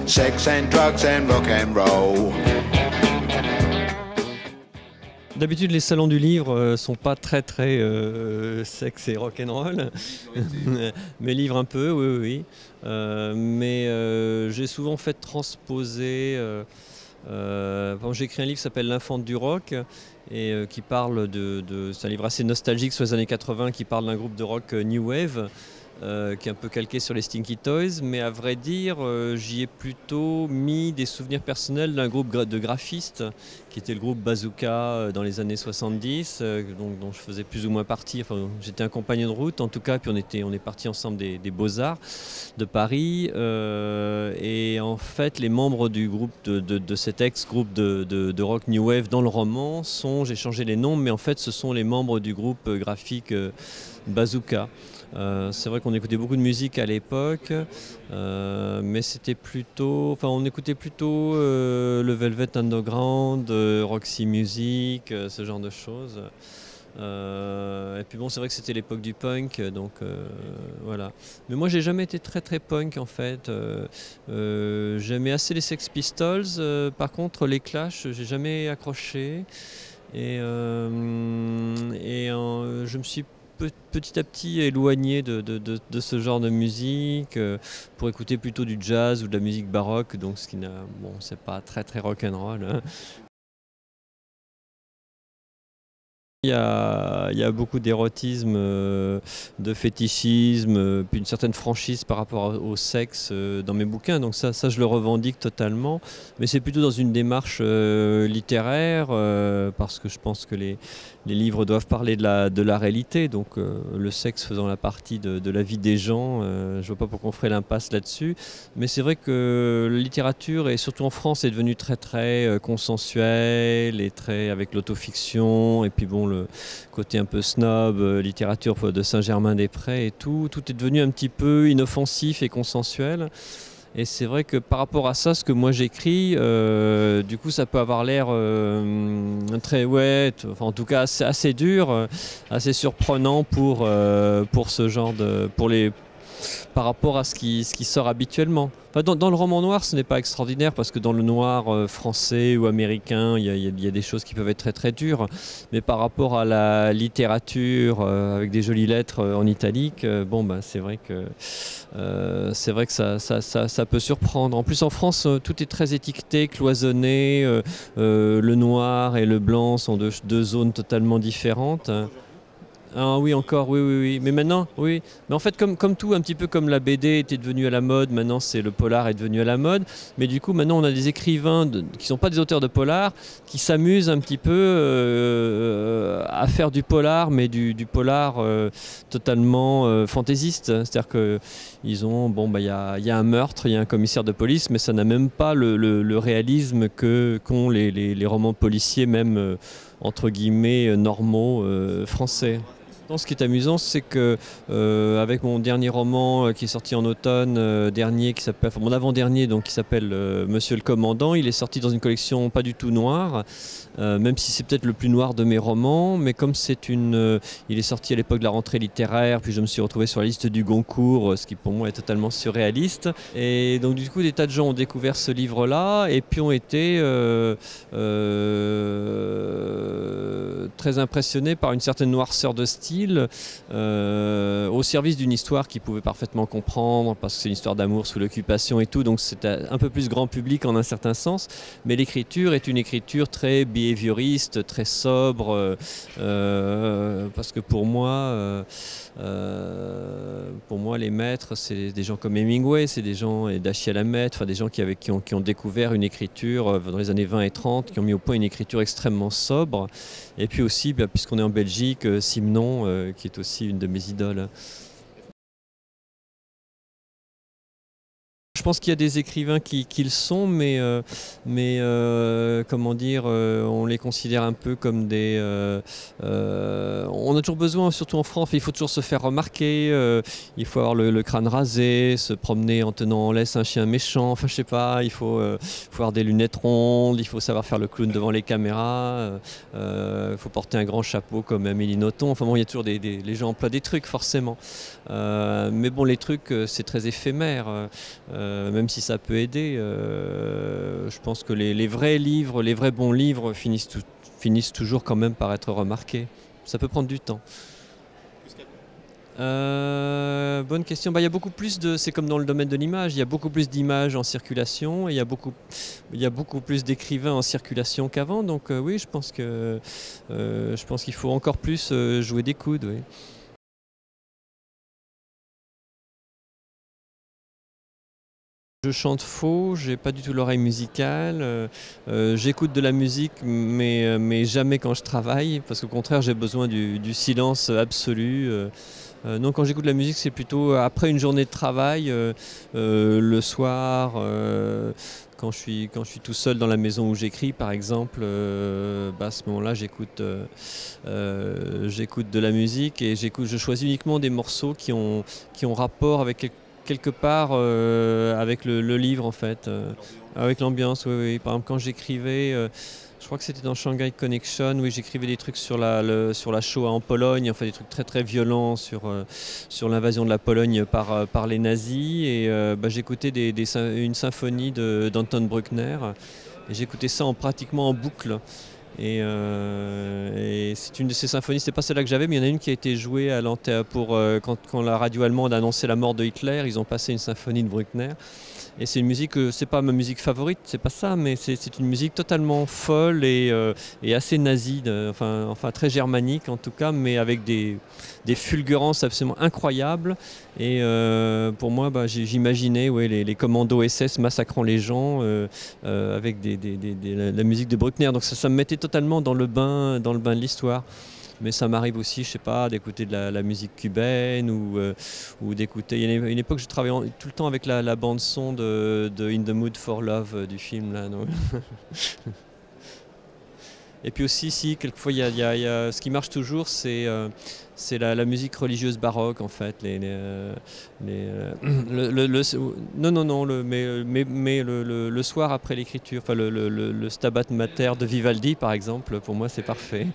sex and drugs and rock and roll. D'habitude, les salons du livre sont pas très sexe et rock'n'roll. Mes livres un peu, oui, oui. Mais j'ai souvent fait transposer. J'ai écrit un livre qui s'appelle L'Infante du rock et qui parle c'est un livre assez nostalgique sur les années 80 qui parle d'un groupe de rock New Wave. Qui est un peu calqué sur les Stinky Toys, mais à vrai dire, j'y ai plutôt mis des souvenirs personnels d'un groupe de graphistes qui était le groupe Bazooka dans les années 70, dont je faisais plus ou moins partie. Enfin, j'étais un compagnon de route en tout cas, puis on est partis ensemble des Beaux-Arts de Paris. Et en fait, les membres du groupe de cet ex-groupe de rock New Wave dans le roman j'ai changé les noms, mais en fait, ce sont les membres du groupe graphique Bazooka. C'est vrai qu'on écoutait beaucoup de musique à l'époque, mais c'était plutôt, on écoutait plutôt le Velvet Underground, Roxy Music, ce genre de choses. Et puis bon, c'est vrai que c'était l'époque du punk, donc voilà. Mais moi, j'ai jamais été très punk en fait. J'aimais assez les Sex Pistols. Par contre, les Clash, j'ai jamais accroché. Et je me suis petit à petit éloigné de ce genre de musique pour écouter plutôt du jazz ou de la musique baroque, donc ce qui c'est pas très rock'n'roll, hein. Il y a beaucoup d'érotisme, de fétichisme, puis une certaine franchise par rapport au sexe dans mes bouquins. Donc ça je le revendique totalement. Mais c'est plutôt dans une démarche littéraire, parce que je pense que les livres doivent parler de la réalité. Donc le sexe faisant la partie de la vie des gens, je vois pas pourquoi on ferait l'impasse là-dessus. Mais c'est vrai que la littérature, et surtout en France, est devenue très consensuelle et très avec l'autofiction. Et puis bon, le côté un peu snob, littérature de Saint-Germain-des-Prés et tout est devenu un petit peu inoffensif et consensuel. Et c'est vrai que par rapport à ça, ce que moi j'écris, du coup ça peut avoir l'air en tout cas assez dur, assez surprenant pour ce genre par rapport à ce qui sort habituellement. Enfin, dans le roman noir, ce n'est pas extraordinaire parce que dans le noir français ou américain, il y a des choses qui peuvent être très dures. Mais par rapport à la littérature avec des jolies lettres en italique, c'est vrai que ça peut surprendre. En plus, en France, tout est très étiqueté, cloisonné. Le noir et le blanc sont deux zones totalement différentes. Ah oui, encore, oui. Mais maintenant, oui. Mais en fait, comme tout, un petit peu comme la BD était devenue à la mode, maintenant le polar est devenu à la mode. Mais du coup, maintenant, on a des écrivains qui ne sont pas des auteurs de polar, qui s'amusent un petit peu à faire du polar, mais du polar totalement fantaisiste. C'est-à-dire qu'ils ont, il y a un meurtre, il y a un commissaire de police, mais ça n'a même pas le réalisme qu'ont les romans policiers, même entre guillemets normaux français. Ce qui est amusant, c'est que avec mon dernier roman qui est sorti en automne dernier, mon avant-dernier, donc qui s'appelle Monsieur le Commandant, il est sorti dans une collection pas du tout noire, même si c'est peut-être le plus noir de mes romans, mais comme il est sorti à l'époque de la rentrée littéraire, puis je me suis retrouvé sur la liste du Goncourt, ce qui pour moi est totalement surréaliste. Et donc du coup, des tas de gens ont découvert ce livre-là et puis ont été très impressionnés par une certaine noirceur de style. Au service d'une histoire qu'ils pouvaient parfaitement comprendre parce que c'est une histoire d'amour sous l'occupation et tout, donc c'est un peu plus grand public en un certain sens, mais l'écriture est une écriture très behavioriste, très sobre, parce que pour moi les maîtres c'est des gens comme Hemingway, c'est des gens, et Dashiell Hammett, des gens qui ont découvert une écriture dans les années 20 et 30, qui ont mis au point une écriture extrêmement sobre. Et puis aussi, puisqu'on est en Belgique, Simenon, qui est aussi une de mes idoles. Je pense qu'il y a des écrivains qui le sont, mais comment dire, on les considère un peu comme des... on a toujours besoin, surtout en France, il faut toujours se faire remarquer, il faut avoir le crâne rasé, se promener en tenant en laisse un chien méchant, enfin je sais pas, il faut avoir des lunettes rondes, il faut savoir faire le clown devant les caméras, il faut porter un grand chapeau comme Amélie Nothomb, enfin bon, il y a toujours les gens emploient des trucs forcément. Mais bon, les trucs, c'est très éphémère. même si ça peut aider. Je pense que les vrais livres, les vrais bons livres finissent toujours quand même par être remarqués. Ça peut prendre du temps. Bonne question. Il y a beaucoup plus c'est comme dans le domaine de l'image, il y a beaucoup plus d'images en circulation et il y a beaucoup plus d'écrivains en circulation qu'avant. Donc oui, je pense qu'il faut encore plus jouer des coudes. Oui. Je chante faux, j'ai pas du tout l'oreille musicale, j'écoute de la musique mais jamais quand je travaille, parce qu'au contraire j'ai besoin du silence absolu. Non, quand j'écoute de la musique c'est plutôt après une journée de travail, le soir, quand je suis tout seul dans la maison où j'écris par exemple, à ce moment-là j'écoute de la musique et je choisis uniquement des morceaux qui ont rapport avec quelque part avec le livre en fait, avec l'ambiance, oui, oui. Par exemple quand j'écrivais, je crois que c'était dans Shanghai Connection, oui, j'écrivais des trucs sur la Shoah en Pologne, enfin des trucs très très violents sur l'invasion de la Pologne par les nazis et j'écoutais une symphonie d'Anton Bruckner et j'écoutais ça pratiquement en boucle. Et c'est une de ces symphonies, c'est pas celle-là que j'avais, mais il y en a une qui a été jouée à quand la radio allemande a annoncé la mort de Hitler, ils ont passé une symphonie de Bruckner. Et c'est une musique, c'est pas ma musique favorite, c'est pas ça, mais c'est une musique totalement folle et assez nazie, enfin très germanique en tout cas, mais avec des fulgurances absolument incroyables. Et pour moi, j'imaginais les commandos SS massacrant les gens avec la musique de Bruckner. Donc ça me mettait totalement dans le bain de l'histoire. Mais ça m'arrive aussi, je sais pas, d'écouter de la musique cubaine ou d'écouter. Il y a une époque, je travaillais tout le temps avec la bande son de In the Mood for Love du film là. Donc. Et puis aussi, quelquefois, ce qui marche toujours, c'est la musique religieuse baroque en fait. Non, mais le soir après l'écriture, enfin le Stabat Mater de Vivaldi par exemple, pour moi c'est parfait.